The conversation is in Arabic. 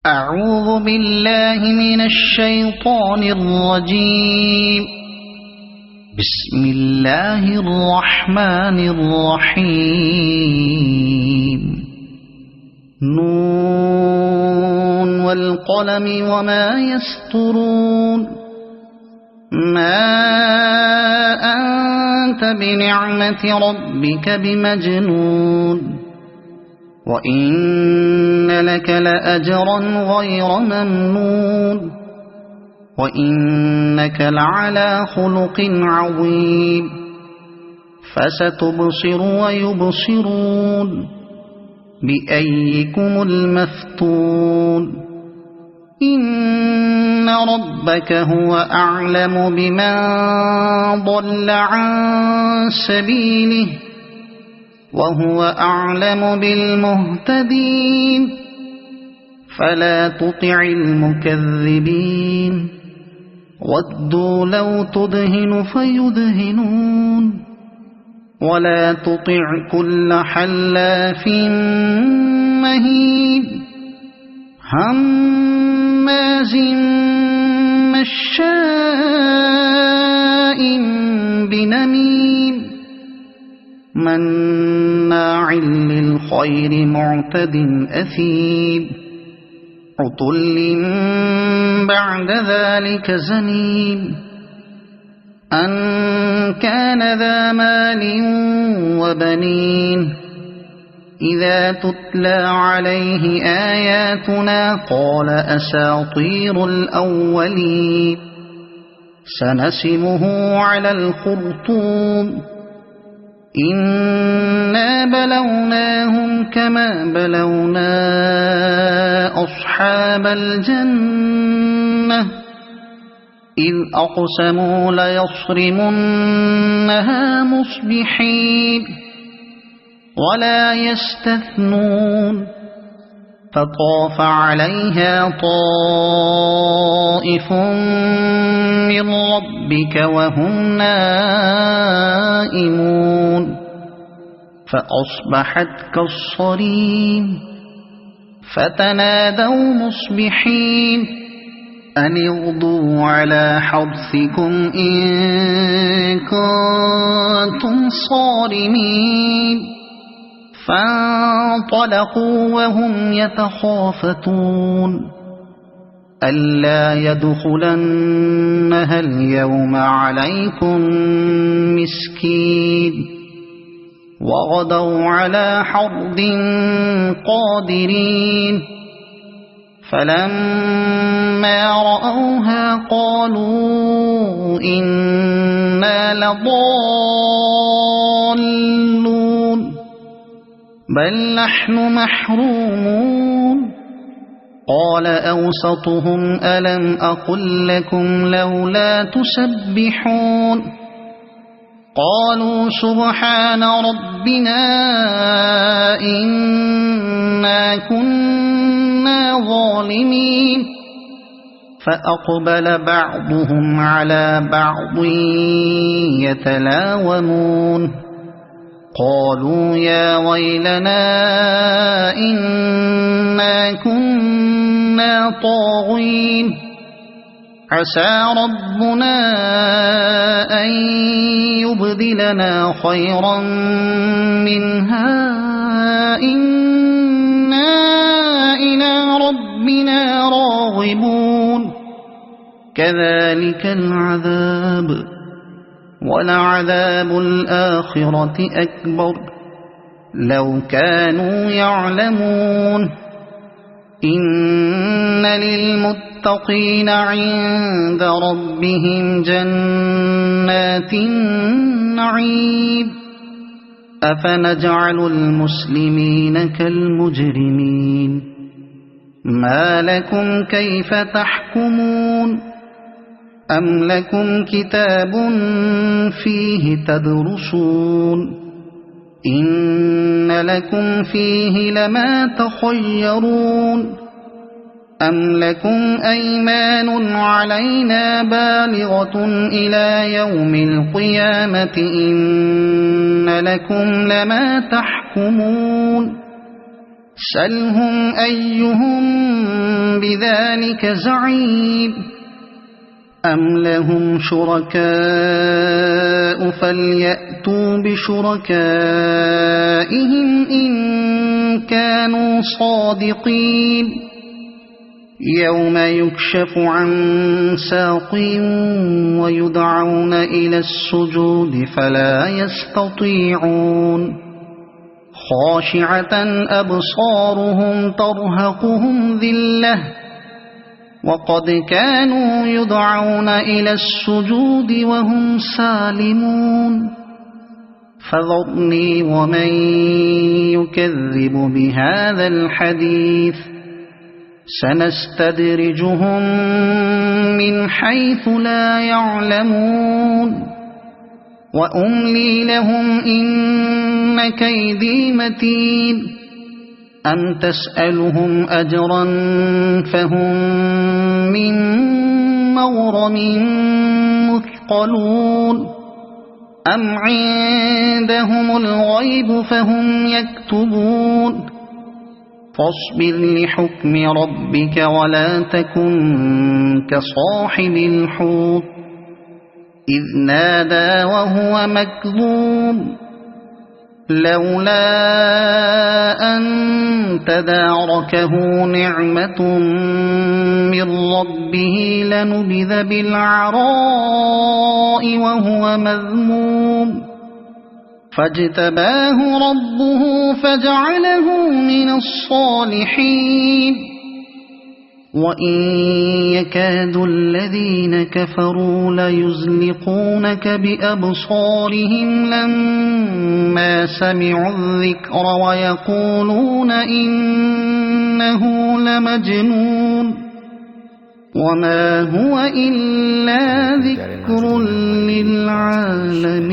أعوذ بالله من الشيطان الرجيم. بسم الله الرحمن الرحيم. نون والقلم وما يسطرون. ما أنت بنعمة ربك بمجنون. وإن لك لأجرا غير ممنون. وإنك لعلى خلق عظيم. فستبصر ويبصرون بأيكم المفتون. إن ربك هو أعلم بمن ضل عن سبيله وهو أعلم بالمهتدين. فلا تطع المكذبين. ودوا لو تدهن فيدهنون. ولا تطع كل حلاف مهين هماز مشاء بنميم مناع للخير معتد أثيم عتل بعد ذلك زنيم أن كان ذا مال وبنين. إذا تتلى عليه آياتنا قال أساطير الأولين. سنسمه على الخرطوم. إنا بلوناهم كما بلونا أصحاب الجنة إذ أقسموا ليصرمنها مصبحين ولا يستثنون. فطاف عليها طائف من ربك وهم نائمون فأصبحت كالصريم. فتنادوا مصبحين أن اغدوا على حرثكم إن كنتم صارمين. فانطلقوا وهم يتخافتون ألا يدخلنها اليوم عليكم مسكين. وغدوا على حرد قادرين. فلما رأوها قالوا إنا لضالون بل نحن محرومون. قال أوسطهم ألم أقل لكم لولا تسبحون. قالوا سبحان ربنا إنا كنا ظالمين. فأقبل بعضهم على بعض يتلاومون. قالوا يا ويلنا إنا كنا طاغين. عسى ربنا أن يبدلنا خيرا منها إنا إلى ربنا راغبون. كذلك العذاب ولعذاب الآخرة أكبر لو كانوا يعلمون. إن للمتقين عند ربهم جنات النعيم. أفنجعل المسلمين كالمجرمين. ما لكم كيف تحكمون. أم لكم كتاب فيه تدرسون. إن لكم فيه لما تخيرون. أم لكم أيمان علينا بالغة إلى يوم القيامة إن لكم لما تحكمون. سلهم أيهم بذلك زعيم أم لهم شركاء فليأتوا بشركائهم إن كانوا صادقين يوم يكشف عن ساق ويدعون إلى السجود فلا يستطيعون خاشعة أبصارهم ترهقهم ذلة وقد كانوا يدعون إلى السجود وهم سالمون فذرني ومن يكذب بهذا الحديث سنستدرجهم من حيث لا يعلمون وأملي لهم إن كيدي متين أم تسألهم أجرا فهم من مغرم مثقلون أم عندهم الغيب فهم يكتبون فاصبر لحكم ربك ولا تكن كصاحب الحوت إذ نادى وهو مكظوم لولا أن تداركه نعمة من ربه لنبذ بالعراء وهو مذموم فاجتباه ربه فجعله من الصالحين وإن يكاد الذين كفروا ليزلقونك بأبصارهم لما سمعوا الذكر ويقولون إنه لمجنون وما هو إلا ذكر للعالمين